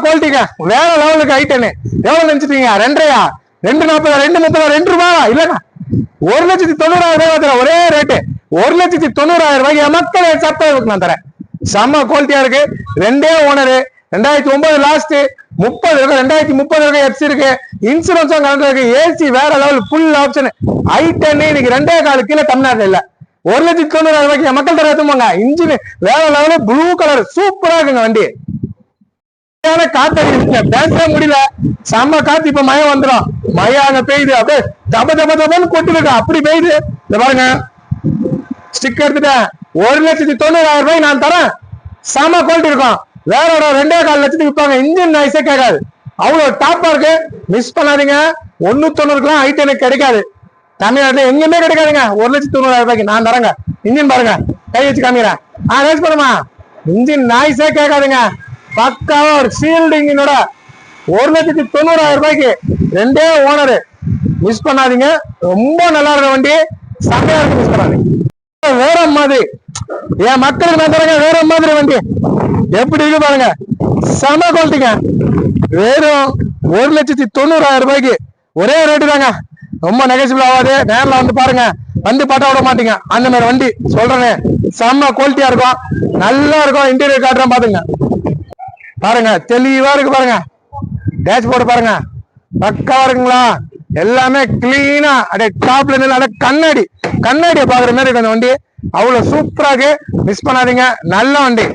குவாலிட்டிங்க வேற லெவலுக்கு ஐட்டனு எவ்வளவு நினைச்சிட்டீங்க? 2.5 2.40 2.30 2 ரூபா இல்லங்க 1,90,000 ரூபாய் ஒரே ரேட்டு 1,90,000 ரூபாய்க்கு மக்கள் சப்ளை நான் தரேன். செம்ம குவாலிட்டியா இருக்கு. 2 ஓனரு 2009 லாஸ்ட் 30 இருக்கு 2030 இருக்கு எப்சி இருக்கு இன்சூரன்ஸும் கரண்ட் இருக்கு ஏசி வேற லெவல் ஃபுல் ஆப்ஷன் ஐட்டன் இன்னைக்கு 2.25 கீழே தமிழ்நாட்டில் இல்ல 1,90,000 ரூபாய்க்கு மக்கள் தர எடுத்துமாங்க. இன்ஜின் வேற லெவலு ப்ளூ கலர் சூப்பரா இருக்குங்க வண்டி. காத்து பேச முடியல செம்ம காத்து. இப்ப மழை வந்துடும் மழை அங்க பெய்யுது அப்படியே தப தப தபன்னு கொட்டுருக்கு அப்படி பெய்யுது. இந்த பாருங்க ஸ்டிக் எடுத்துட்டேன் 1,90,000 ரூபாய் நான் தரேன். செம்ம குவாலிட்டி இருக்கும். வேற 2.25 லட்சத்துக்கு விற்பாங்க. இன்ஜின் நைஸே கேட்காது அவ்வளவு டாப்பா இருக்கு. மிஸ் பண்ணாதீங்க. 190 ஐட்டம் கிடைக்காது தமிழ்நாட்டுல எங்கேயுமே கிடைக்காதுங்க. 1,90,000 ரூபாய்க்கு நான் தரேங்க. இன்ஜின் பாருங்க கை வச்சு காமிக்கிறேன். ரேஸ் பண்ணுமா இன்ஜின் நாய்ஸே கேட்காதுங்க. பக்காவா ஒரு சீல்டு இன்ஜினோட 1,90,000 ரூபாய்க்கு 2 ஓனரு. மிஸ் பண்ணாதீங்க. ரொம்ப நல்லா இருக்க வண்டி செம்மையா இருக்கு. மிஸ் பண்ணாதீங்க. வேற மாதிரி என் மக்களுக்கு நான் தரேங்க. வேற மாதிரி வண்டி எப்படி இருக்கு பாருங்க செம குவாலிட்டிங்க. வெறும் 1,90,000 ரூபாய்க்கு ஒரே ரேட்டு தாங்க. ரொம்ப நெகசிபிள் ஆகாது. நேரில் வந்து பாருங்க வந்து பாட்டா விட மாட்டீங்க. அந்த மாதிரி வண்டி சொல்றேன் செம்ம குவாலிட்டியா இருக்கும் நல்லா இருக்கும். இன்டீரியர் காட்டுறேன் பாத்துங்க பாருங்க தெளிவா இருக்கு பாருங்க. டேஷ்போர்டு பாருங்க பக்காவா இருக்குங்களா எல்லாமே கிளீனா அப்படியே டாப்ல இருந்து கண்ணாடியை பாக்குற மாதிரி இருக்கு அந்த வண்டி. அவ்வளவு சூப்பரா இருக்கு. மிஸ் பண்ணாதீங்க நல்ல வண்டி.